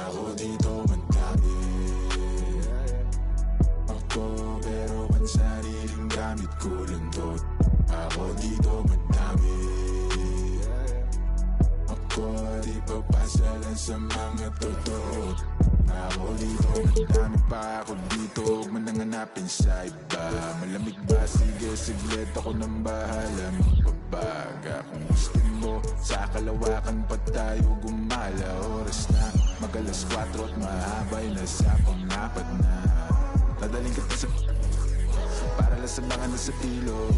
Ako dito madami. Ako pero ang sariling gamit ko lang to. Ako dito madami. Ako di papasa lang sa mga totoo. Ako dito madami pa ako dito. Huwag man nang hanapin sa iba. Malamig ba? Sige siglit ako nang bahala magbabaga. Kung gusto mo sa kalawakan pa tayo gumala. Oras na mag-alas 4 at mahabay na sa pang-apat na. Dadaling kita sa para lang sa mga nasa tilo.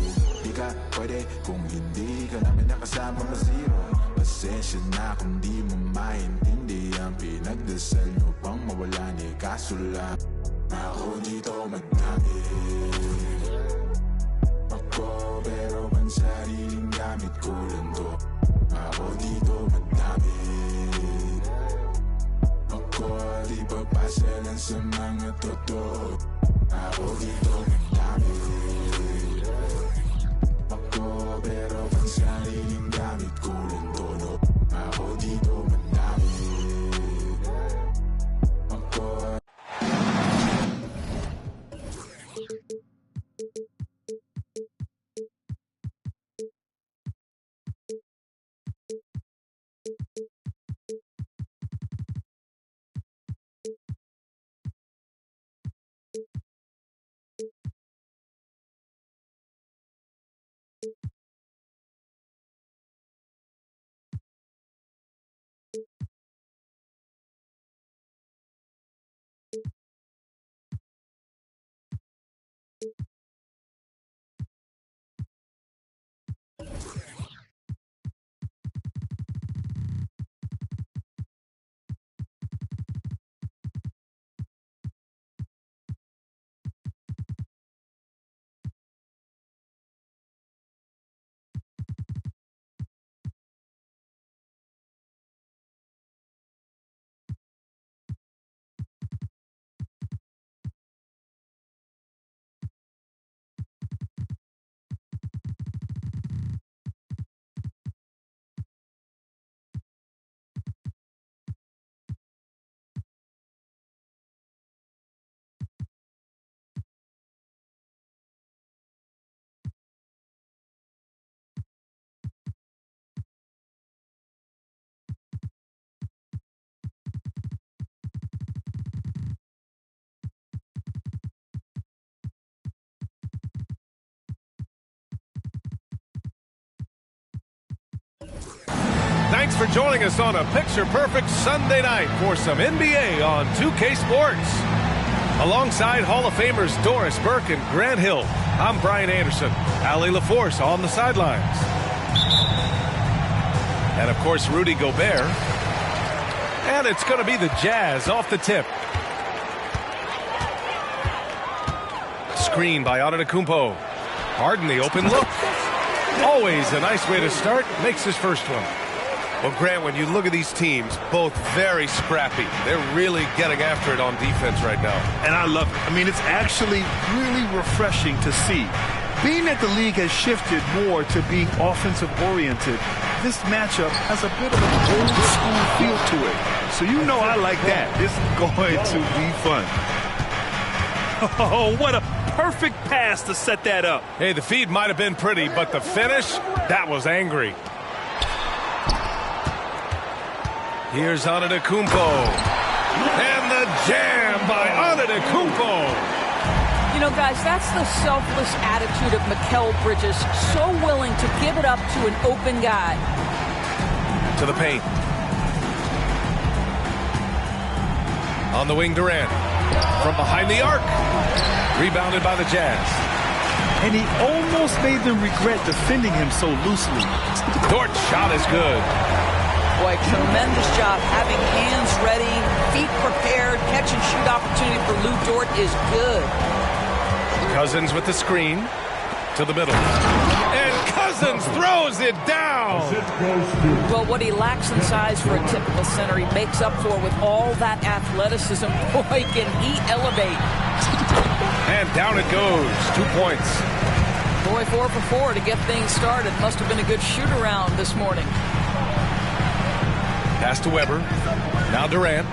Di ka pwede kung hindi ka namin nakasama na zero. Pasensya na kung di mo maintindihan. Pinagdasal nyo pang mawala ni kaso lang ako dito madami. Ako pero ang sariling gamit ko lang to. Ako dito madami. Ako di papasa lang sa mga totoo. Ako dito madami. Ako pero ang sariling gamit ko lang to. Ako dito madami. Ako. Thanks for joining us on a picture-perfect Sunday night for some NBA on 2K Sports. Alongside Hall of Famers Doris Burke and Grant Hill, I'm Brian Anderson. Allie LaForce on the sidelines. And, of course, Rudy Gobert. And it's going to be the Jazz off the tip. Screen by Antetokounmpo. Harden the open look. Always a nice way to start. Makes his first one. Well, Grant, when you look at these teams, both very scrappy. They're really getting after it on defense right now. And I love it. I mean, it's actually really refreshing to see. Being that the league has shifted more to being offensive-oriented, this matchup has a bit of an old-school feel to it. So you know I like that. This is going to be fun. Oh, what a perfect pass to set that up. Hey, the feed might have been pretty, but the finish, that was angry. Here's Antetokounmpo. And the jam by Antetokounmpo. You know, guys, that's the selfless attitude of Mikal Bridges. So willing to give it up to an open guy. To the paint. On the wing, Durant. From behind the arc. Rebounded by the Jazz. And he almost made them regret defending him so loosely. Dort's shot is good. Boy, tremendous job having hands ready, feet prepared, catch and shoot opportunity for Lou Dort is good. Cousins with the screen to the middle. And Cousins throws it down. Well, what he lacks in size for a typical center, he makes up for with all that athleticism. Boy, can he elevate. And down it goes. 2 points. Boy, 4 for 4 to get things started. Must have been a good shoot-around this morning. Pass to Weber. Now Durant.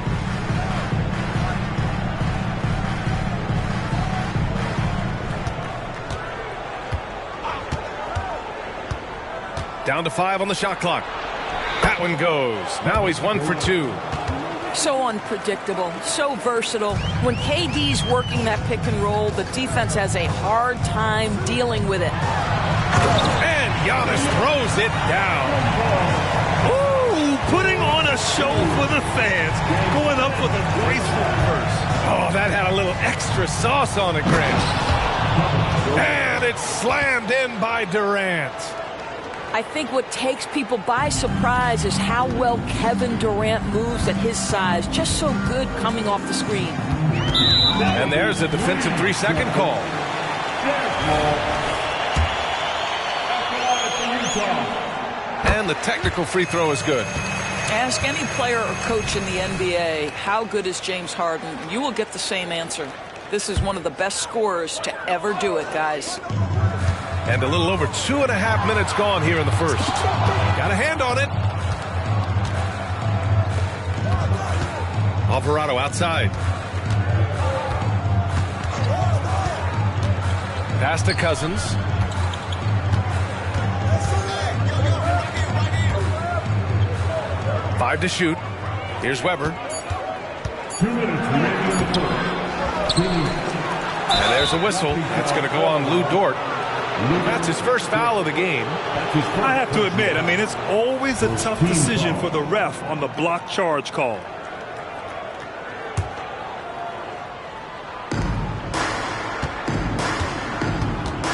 Down to 5 on the shot clock. That one goes. Now he's 1 for 2. So unpredictable, so versatile. When KD's working that pick and roll, the defense has a hard time dealing with it. And Giannis throws it down. Ooh, putting on a show for the fans. Going up for the graceful reverse. Oh, that had a little extra sauce on it, Grant. And it's slammed in by Durant. I think what takes people by surprise is how well Kevin Durant moves at his size. Just so good coming off the screen. And there's a defensive 3-second call. And the technical free throw is good. Ask any player or coach in the NBA, how good is James Harden? You will get the same answer. This is one of the best scorers to ever do it, guys. And a little over 2.5 minutes gone here in the first. Got a hand on it. Alvarado outside. Pass to Cousins. Five to shoot. Here's Weber. And there's a whistle. It's going to go on Lou Dort. That's his first foul of the game. I have to admit, I mean, it's always a tough decision for the ref on the block charge call.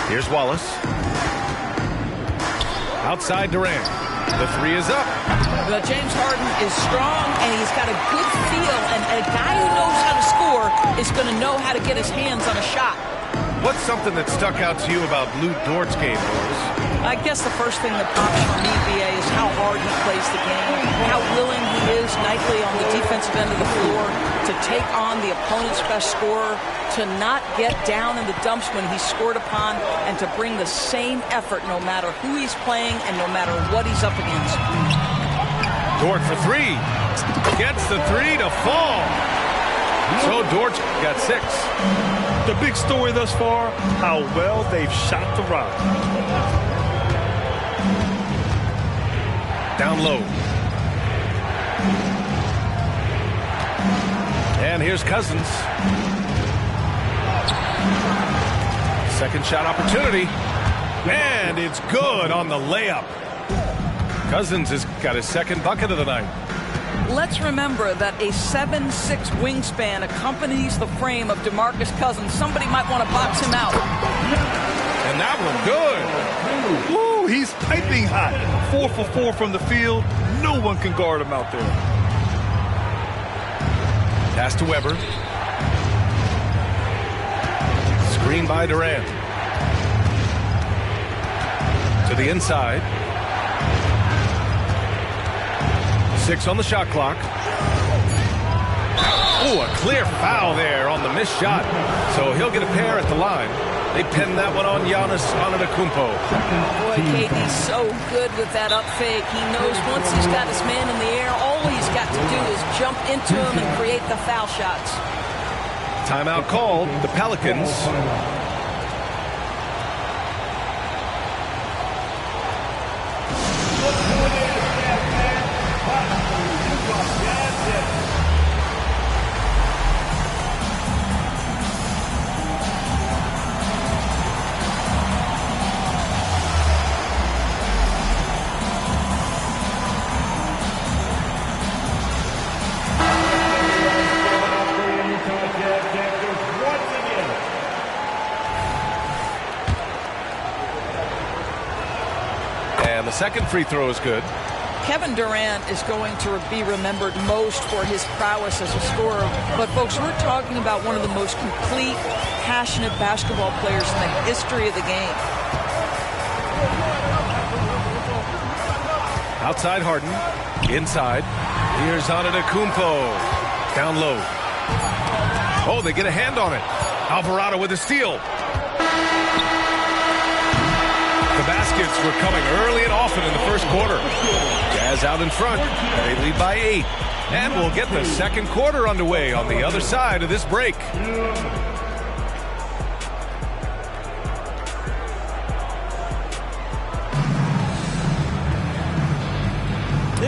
Here's Wallace. Outside Durant. The three is up. But James Harden is strong, and he's got a good feel, and a guy who knows how to score is going to know how to get his hands on a shot. What's something that stuck out to you about Lou Dort's game, boys? I guess the first thing that pops for me, BA, is how hard he plays the game, how willing he is nightly on the defensive end of the floor to take on the opponent's best scorer, to not get down in the dumps when he's scored upon, and to bring the same effort no matter who he's playing and no matter what he's up against. Dort for three. Gets the three to fall. So Dort's got 6. The big story thus far, how well they've shot the rock. Down low. And here's Cousins. Second shot opportunity. And it's good on the layup. Cousins has got his second bucket of the night. Let's remember that a 7'6" wingspan accompanies the frame of DeMarcus Cousins. Somebody might want to box him out. And that one good. Woo, he's piping hot. 4 for 4 from the field. No one can guard him out there. Pass to Weber. Screen by Durant. To the inside. 6 on the shot clock. Oh, a clear foul there on the missed shot. So he'll get a pair at the line. They pin that one on Giannis Antetokounmpo. Boy, KD's so good with that up fake. He knows once he's got his man in the air, all he's got to do is jump into him and create the foul shots. Timeout called. The Pelicans. And the second free throw is good. Kevin Durant is going to be remembered most for his prowess as a scorer. But, folks, we're talking about one of the most complete, passionate basketball players in the history of the game. Outside Harden. Inside. Here's Antetokounmpo. Down low. Oh, they get a hand on it. Alvarado with a steal. The baskets were coming early and often in the first quarter. Jazz out in front. They lead by 8. And we'll get the second quarter underway on the other side of this break.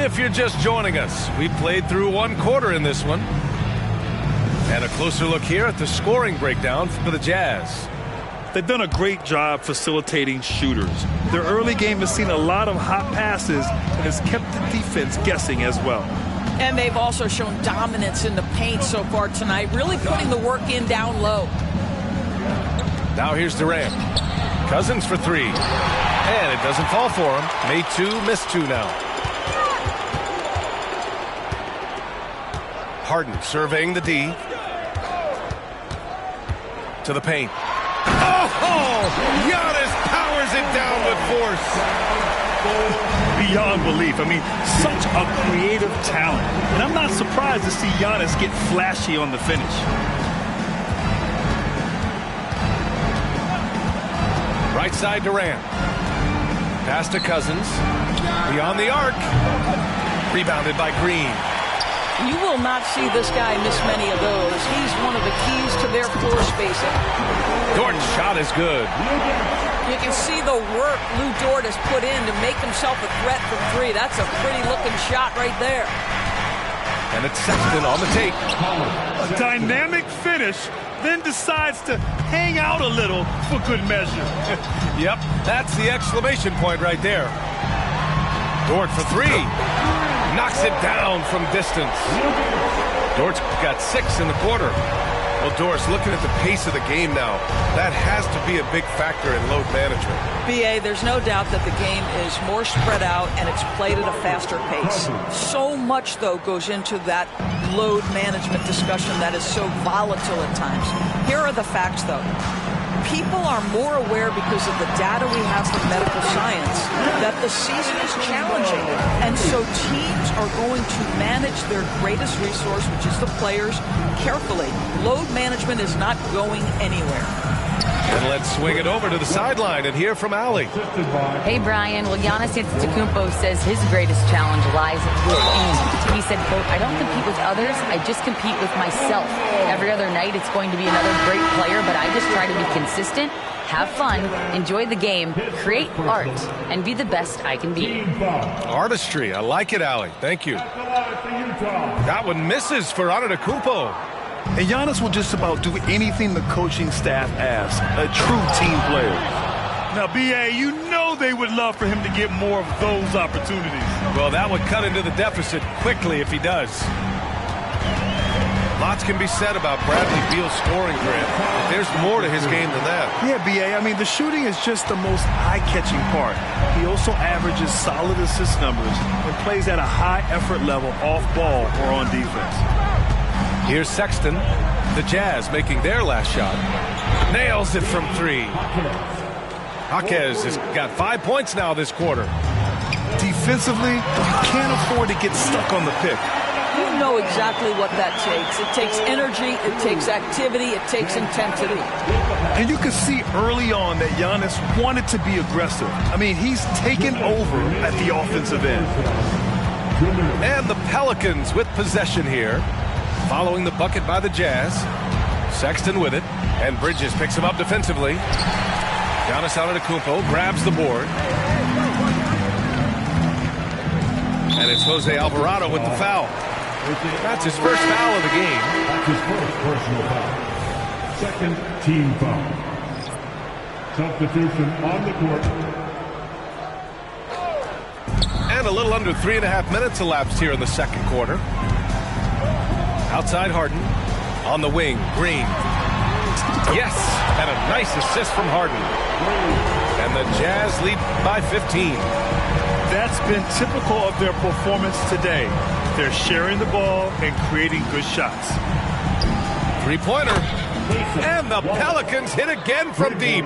If you're just joining us, we played through one quarter in this one. And a closer look here at the scoring breakdown for the Jazz. They've done a great job facilitating shooters. Their early game has seen a lot of hot passes and has kept the defense guessing as well. And they've also shown dominance in the paint so far tonight, really putting the work in down low. Now here's Durant. Cousins for three. And it doesn't fall for him. Made two, missed two now. Harden surveying the D. To the paint. Oh! Giannis powers it down with force. Beyond belief. I mean, such a creative talent. And I'm not surprised to see Giannis get flashy on the finish. Right side Durant. Pass to Cousins. Beyond the arc. Rebounded by Green. You will not see this guy miss many of those. He's one of the keys to their floor spacing. Dort's shot is good. You can see the work Lou Dort has put in to make himself a threat from three. That's a pretty looking shot right there. And it's Sexton on the take. A dynamic finish, then decides to hang out a little for good measure. Yep, that's the exclamation point right there. Dort for three. Knocks it down from distance. Dort's got 6 in the quarter. Well, Doris, looking at the pace of the game now, that has to be a big factor in load management. B.A., there's no doubt that the game is more spread out and it's played at a faster pace. So much, though, goes into that load management discussion that is so volatile at times. Here are the facts, though. People are more aware because of the data we have from medical science that the season is challenging. And so teams are going to manage their greatest resource, which is the players, carefully. Load management is not going anywhere. And let's swing it over to the sideline and hear from Allie. Hey, Brian. Well, Giannis Antetokounmpo says his greatest challenge lies within. He said, quote, I don't compete with others. I just compete with myself. Every other night it's going to be another great player, but I just try to be consistent, have fun, enjoy the game, create art, and be the best I can be. Artistry. I like it, Allie. Thank you. That one misses for Antetokounmpo. And Giannis will just about do anything the coaching staff asks. A true team player. Now, B.A., you know they would love for him to get more of those opportunities. Well, that would cut into the deficit quickly if he does. Lots can be said about Bradley Beal's scoring, Grant, but there's more to his game than that. Yeah, B.A., I mean, the shooting is just the most eye-catching part. He also averages solid assist numbers and plays at a high effort level off ball or on defense. Here's Sexton. The Jazz making their last shot. Nails it from three. Jaquez has got 5 points now this quarter. Defensively, you can't afford to get stuck on the pick. You know exactly what that takes. It takes energy, it takes activity, it takes intensity. And you can see early on that Giannis wanted to be aggressive. I mean, he's taken over at the offensive end. And the Pelicans with possession here. Following the bucket by the Jazz. Sexton with it. And Bridges picks him up defensively. Giannis Antetokounmpo grabs the board. And it's Jose Alvarado with the foul. That's his first foul of the game. That's his first personal foul. Second team foul. Substitution on the court. And a little under 3.5 minutes elapsed here in the second quarter. Outside Harden. On the wing, Green. Yes, and a nice assist from Harden. And the Jazz lead by 15. That's been typical of their performance today. They're sharing the ball and creating good shots. Three-pointer. And the Pelicans hit again from deep.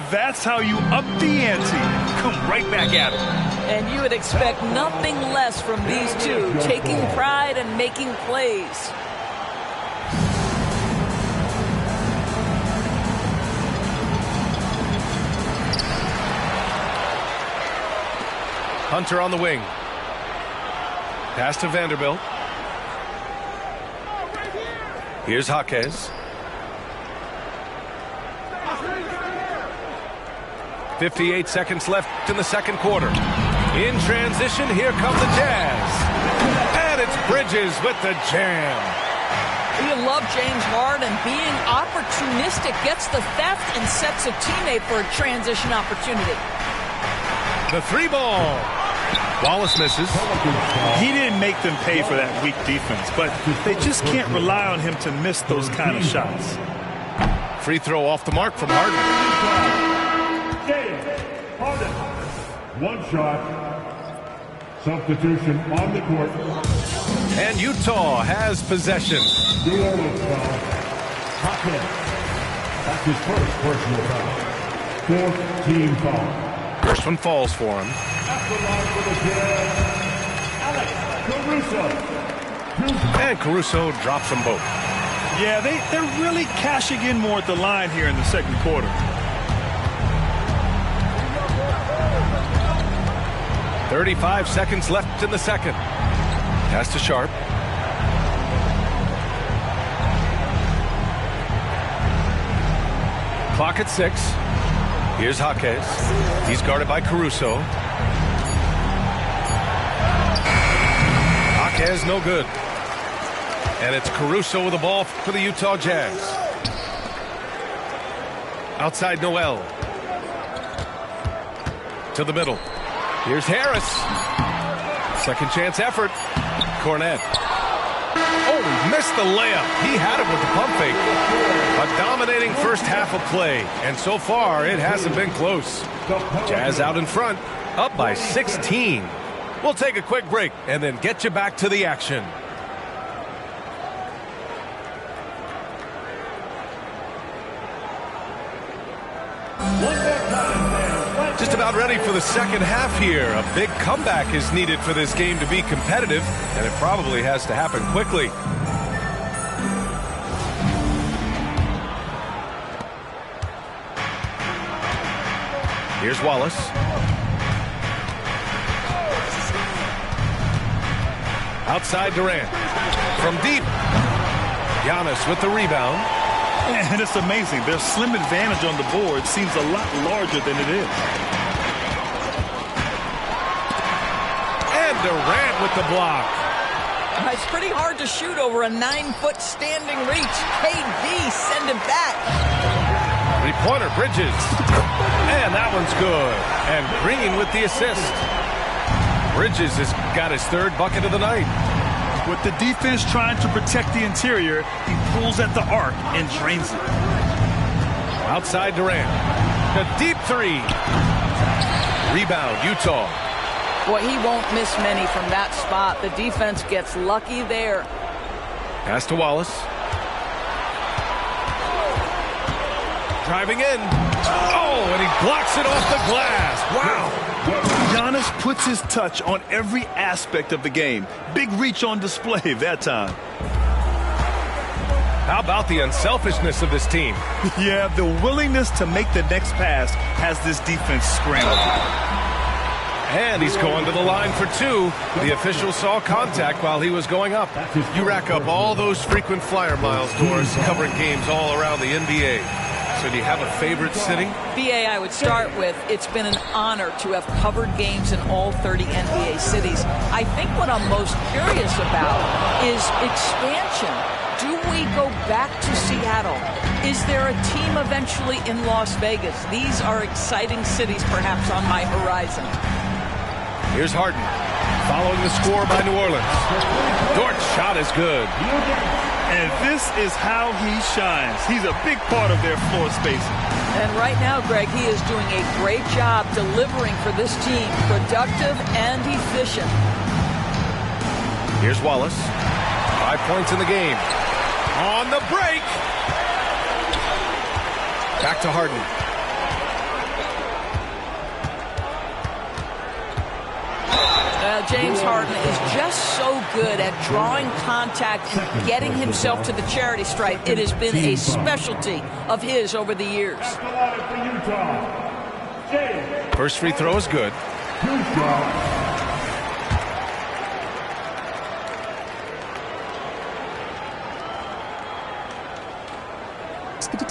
That's how you up the ante. Come right back at it. And you would expect nothing less from these two, taking pride and making plays. Hunter on the wing. Pass to Vanderbilt. Here's Jaquez. 58 seconds left in the second quarter. In transition, here come the Jazz. And it's Bridges with the jam. You love James Harden being opportunistic, gets the theft and sets a teammate for a transition opportunity. The 3 ball. Wallace misses. He didn't make them pay for that weak defense, but they just can't rely on him to miss those kind of shots. Free throw off the mark from Harden. James Harden. One shot. Substitution on the court. And Utah has possession. New Orleans foul. Hawkins. That's his first personal foul. 4th team foul. First one falls for him. After line for the Jazz, Alex Caruso. And Caruso drops them both. Yeah, they're really cashing in more at the line here in the second quarter. 35 seconds left in the second. Pass to Sharp. Clock at 6. Here's Jaquez. He's guarded by Caruso. Jaquez no good. And it's Caruso with the ball for the Utah Jazz. Outside Noel. To the middle. Here's Harris. Second chance effort. Cornet. Oh, he missed the layup. He had it with the pump fake. A dominating first half of play. And so far, it hasn't been close. Jazz out in front, up by 16. We'll take a quick break and then get you back to the action. Just about ready for the second half here. A big comeback is needed for this game to be competitive, and it probably has to happen quickly. Here's Wallace. Outside Durant. From deep. Giannis with the rebound. And it's amazing. Their slim advantage on the board seems a lot larger than it is. And Durant with the block. It's pretty hard to shoot over a 9-foot standing reach. KD send him back. Three-pointer, Bridges. And that one's good. And Green with the assist. Bridges has got his 3rd bucket of the night. With the defense trying to protect the interior, he pulls at the arc and drains it. Outside Durant. The deep 3. Rebound, Utah. Boy, he won't miss many from that spot. The defense gets lucky there. Pass to Wallace. Driving in. Oh, and he blocks it off the glass. Wow. Giannis puts his touch on every aspect of the game. Big reach on display that time. How about the unselfishness of this team? Yeah, the willingness to make the next pass has this defense scrambled. And he's going to the line for 2. The official saw contact while he was going up. You rack up all those frequent flyer miles, Doris, covering games all around the NBA. So do you have a favorite city? BA, I would start with, it's been an honor to have covered games in all 30 NBA cities. I think what I'm most curious about is expansion. Do we go back to Seattle? Is there a team eventually in Las Vegas? These are exciting cities perhaps on my horizon. Here's Harden, following the score by New Orleans. Dort's shot is good. And this is how he shines. He's a big part of their floor spacing. And right now, Greg, he is doing a great job delivering for this team. Productive and efficient. Here's Wallace. 5 points in the game. On the break. Back to Harden. James Harden is just so good at drawing contact and getting himself to the charity stripe. It has been a specialty of his over the years. First free throw is good.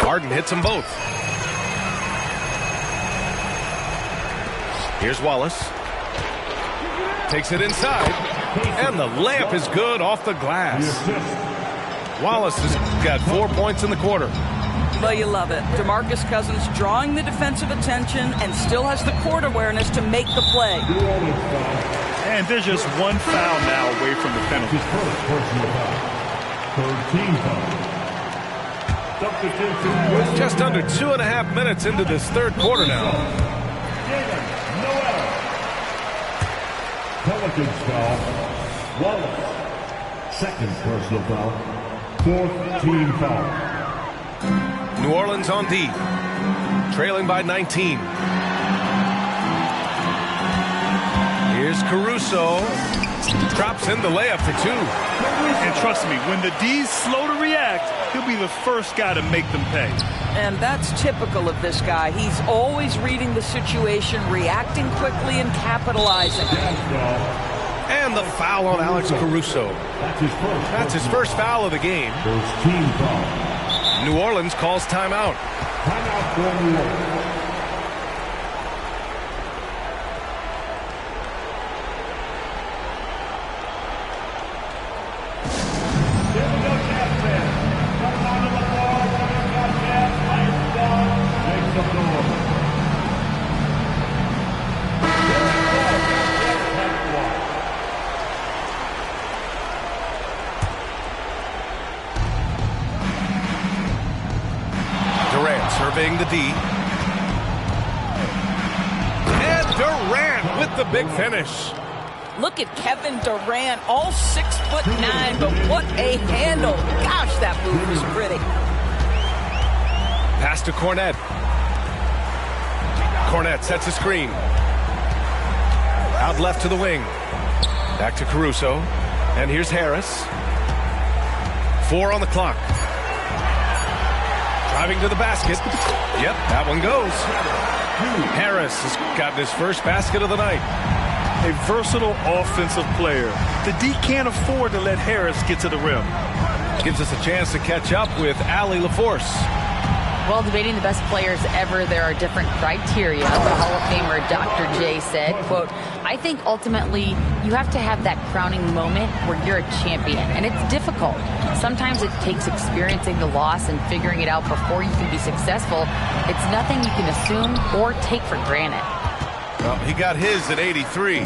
Harden hits them both. Here's Wallace. Takes it inside. And the layup is good off the glass. Wallace has got 4 points in the quarter. Well, you love it. DeMarcus Cousins drawing the defensive attention and still has the court awareness to make the play. And there's just one foul now away from the penalty. His first personal foul. Third team foul. Substitution. Just under 2.5 minutes into this third quarter now. Jalen Noel. Pelicans foul. Wallace. Second personal foul. Fourth team foul. New Orleans on D. Trailing by 19. Here's Caruso. Drops in the layup for 2. And trust me, when the D's slow to react, he'll be the first guy to make them pay. And that's typical of this guy. He's always reading the situation, reacting quickly, and capitalizing. And the foul on Alex Caruso. That's his first foul of the game. First team foul. New Orleans calls timeout. Timeout for New Orleans. Surveying the D. And Durant with the big finish. Look at Kevin Durant, all 6'9", but what a handle. Gosh, that move is pretty. Pass to Cornet. Cornet sets a screen. Out left to the wing. Back to Caruso. And here's Harris. 4 on the clock. Driving to the basket. Yep, that one goes. Harris has gotten his first basket of the night. A versatile offensive player. The D can't afford to let Harris get to the rim. Gives us a chance to catch up with Allie LaForce. While debating the best players ever, there are different criteria. The Hall of Famer Dr. J said, quote, I think ultimately you have to have that crowning moment where you're a champion, and it's difficult. Sometimes it takes experiencing the loss and figuring it out before you can be successful. It's nothing you can assume or take for granted. Well, he got his at 83.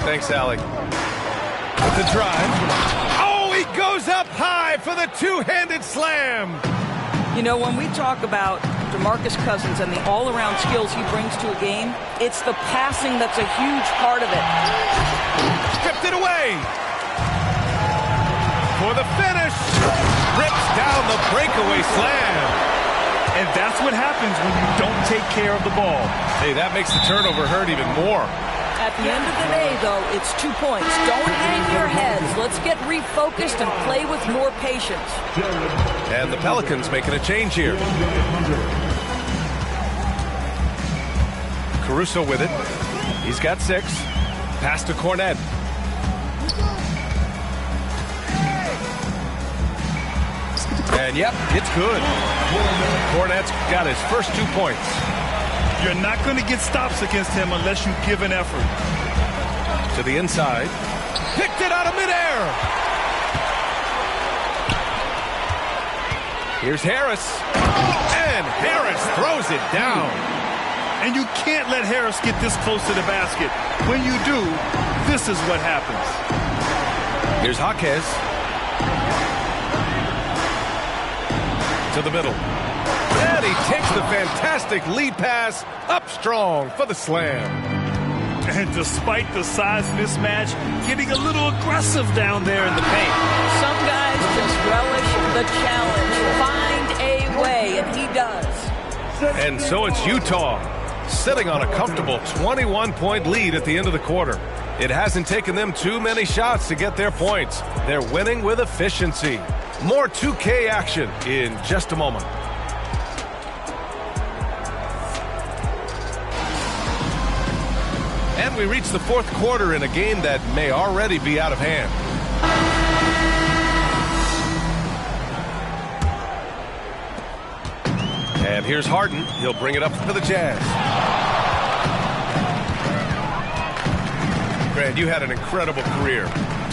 Thanks, Allie. With the drive. Oh, he goes up high for the two-handed slam. You know, when we talk about DeMarcus Cousins and the all-around skills he brings to a game, it's the passing that's a huge part of it. Stripped it away. For the finish. Rips down the breakaway slam. And that's what happens when you don't take care of the ball. Hey, that makes the turnover hurt even more. At the end of the day, though, it's 2 points. Don't hang your heads. Let's get refocused and play with more patience. And the Pelicans making a change here. Caruso with it. He's got 6. Pass to Cornet. And yep, it's good. Cornet's got his first 2 points. You're not going to get stops against him unless you give an effort. To the inside. Picked it out of midair. Here's Harris. And Harris throws it down. And you can't let Harris get this close to the basket. When you do, this is what happens. Here's Jaquez. To the middle. And he takes the fantastic lead pass up strong for the slam. And despite the size mismatch, getting a little aggressive down there in the paint. Some guys just relish the challenge. Find a way, and he does. And so it's Utah sitting on a comfortable 21-point lead at the end of the quarter. It hasn't taken them too many shots to get their points. They're winning with efficiency. More 2K action in just a moment. And we reach the fourth quarter in a game that may already be out of hand. And here's Harden. He'll bring it up for the Jazz. Grant, you had an incredible career.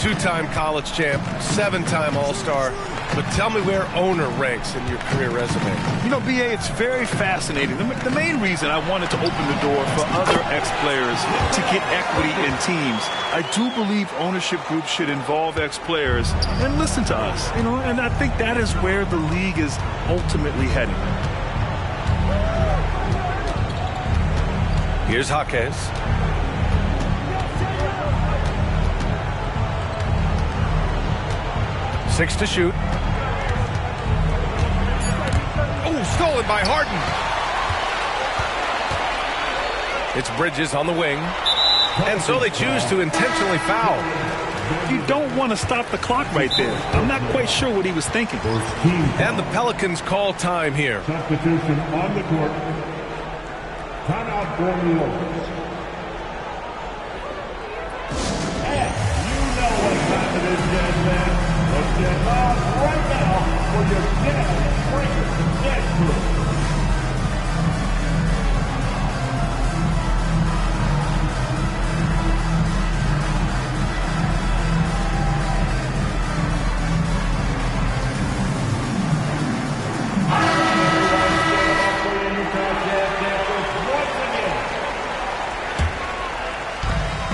2-time college champ, 7-time All-Star. But tell me where owner ranks in your career resume. You know, B.A., it's very fascinating. The main reason I wanted to open the door for other ex-players to get equity in teams, I do believe ownership groups should involve ex-players and listen to us, you know, and I think that is where the league is ultimately heading. Here's Jaquez. Six to shoot. Oh, stolen by Harden. It's Bridges on the wing. And so they choose to intentionally foul. You don't want to stop the clock right there. I'm not quite sure what he was thinking. And the Pelicans call time here. Substitution on the court. Timeout for New Orleans. And you know what time it is, Jazz fans. Let's get on right now for your Jazz Breakers Jazz Crew.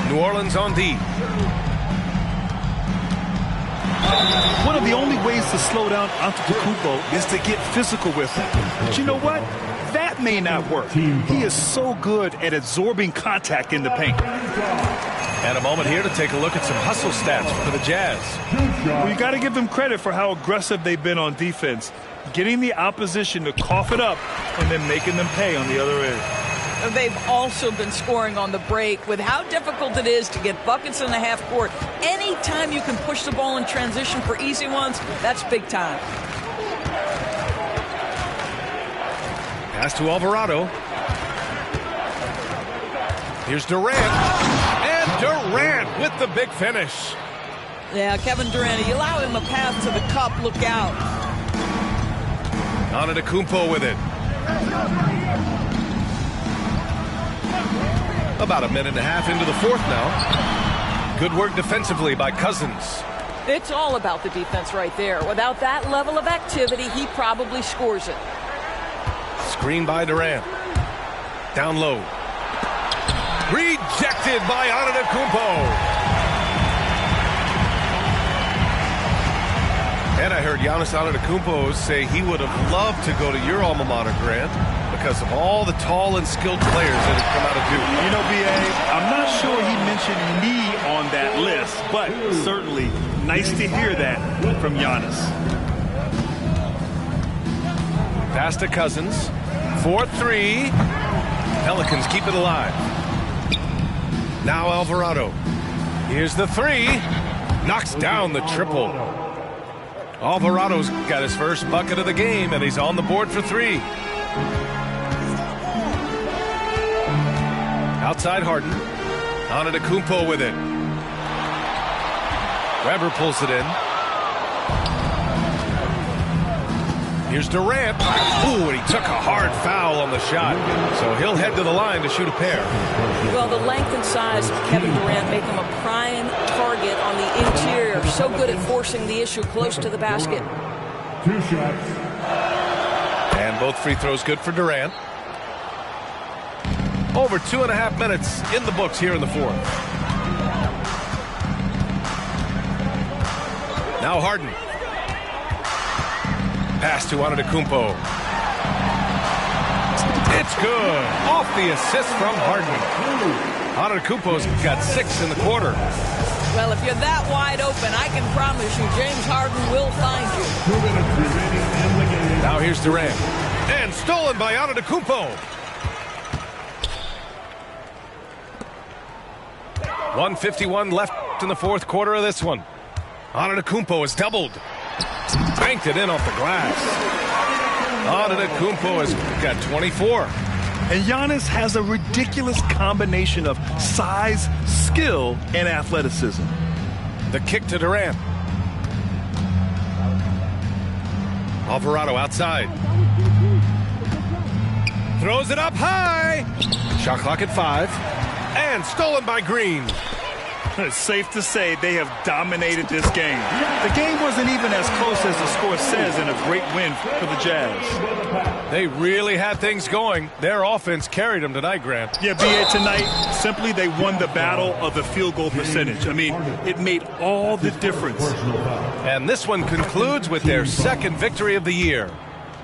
New Orleans on D. One of the only ways to slow down Antetokounmpo is to get physical with him. But you know what? That may not work. He is so good at absorbing contact in the paint. And a moment here to take a look at some hustle stats for the Jazz. Well, you got to give them credit for how aggressive they've been on defense, getting the opposition to cough it up and then making them pay on the other end. They've also been scoring on the break. With how difficult it is to get buckets in the half court, anytime you can push the ball in transition for easy ones, that's big time. Pass to Alvarado. Here's Durant. And Durant with the big finish. Yeah, Kevin Durant, you allow him a path to the cup, look out. Antetokounmpo with it. About a minute and a half into the fourth now. Good work defensively by Cousins. It's all about the defense right there. Without that level of activity, he probably scores it. Screen by Durant. Down low. Rejected by Antetokounmpo. And I heard Giannis Antetokounmpo say he would have loved to go to your alma mater, Grant, because of all the tall and skilled players that have come out of Duke. You know, B.A., I'm not sure he mentioned me on that list, but certainly nice to hear that from Giannis. Pass to Cousins. 4-3. Pelicans keep it alive. Now Alvarado. Here's the three. Knocks down the triple. Alvarado's got his first bucket of the game, and he's on the board for three. Outside Harden. Antetokounmpo with it. Weber pulls it in. Here's Durant. Ooh, and he took a hard foul on the shot. So he'll head to the line to shoot a pair. Well, the length and size of Kevin Durant make him a prime target on the interior. So good at forcing the issue close to the basket. 2 shots. And both free throws good for Durant. Over 2.5 minutes in the books here in the fourth. Now Harden. Pass to Antetokounmpo. It's good. Off the assist from Harden. Antetokounmpo's got 6 in the quarter. Well, if you're that wide open, I can promise you James Harden will find you. 2 minutes remaining in the game. Now here's Durant. And stolen by Antetokounmpo. 1:51 left in the fourth quarter of this one. Antetokounmpo is doubled. Banked it in off the glass. Antetokounmpo has got 24. And Giannis has a ridiculous combination of size, skill, and athleticism. The kick to Durant. Alvarado outside. Throws it up high. Shot clock at 5. And stolen by Green. It's safe to say they have dominated this game. The game wasn't even as close as the score says, and a great win for the Jazz. They really had things going. Their offense carried them tonight, Grant. Yeah, B.A., tonight, simply they won the battle of the field goal percentage. I mean, it made all the difference. And this one concludes with their second victory of the year.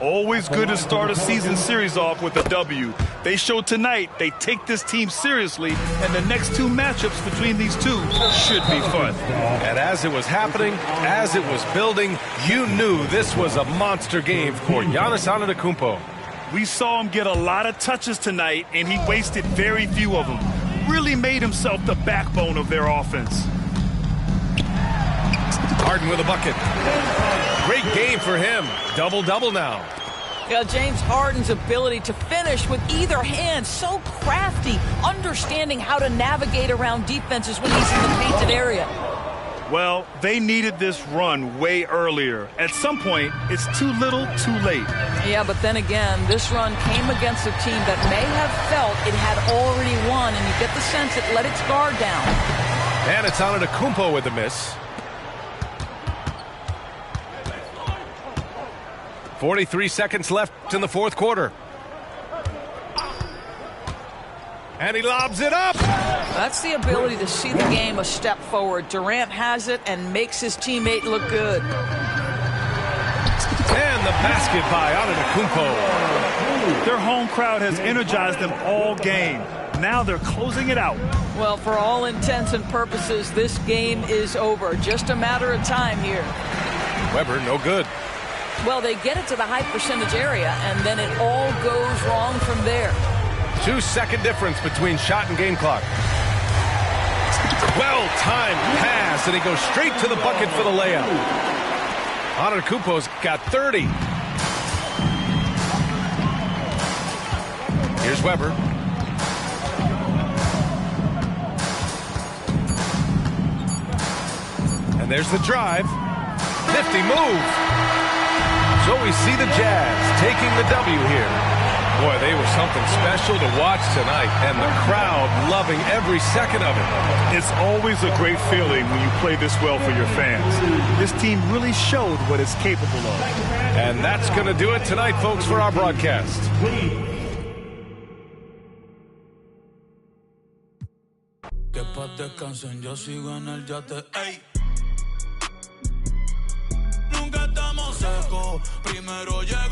Always good to start a season series off with a W. They showed tonight they take this team seriously, and the next two matchups between these two should be fun. And as it was happening, as it was building, you knew this was a monster game for Giannis Antetokounmpo. We saw him get a lot of touches tonight, and he wasted very few of them. Really made himself the backbone of their offense. Harden with a bucket. Great game for him. Double-double now. Yeah, James Harden's ability to finish with either hand, so crafty, understanding how to navigate around defenses when he's in the painted area. Well, they needed this run way earlier. At some point, it's too little, too late. Yeah, but then again, this run came against a team that may have felt it had already won, and you get the sense it let its guard down. And it's Antetokounmpo with the miss. 43 seconds left in the fourth quarter. And he lobs it up. That's the ability to see the game a step forward. Durant has it and makes his teammate look good. And the basket by Antetokounmpo. Their home crowd has energized them all game. Now they're closing it out. Well, for all intents and purposes, this game is over. Just a matter of time here. Webber, no good. Well, they get it to the high percentage area, and then it all goes wrong from there. 2-second difference between shot and game clock. Well-timed pass, and he goes straight to the bucket for the layup. Antetokounmpo's got 30. Here's Webber. And there's the drive. Nifty move. So we see the Jazz taking the W here. Boy, they were something special to watch tonight, and the crowd loving every second of it. It's always a great feeling when you play this well for your fans. This team really showed what it's capable of. And that's going to do it tonight, folks, for our broadcast. Que paz descansen, yo sigo en el yate, ey. Nunca estamos secos, primero llega.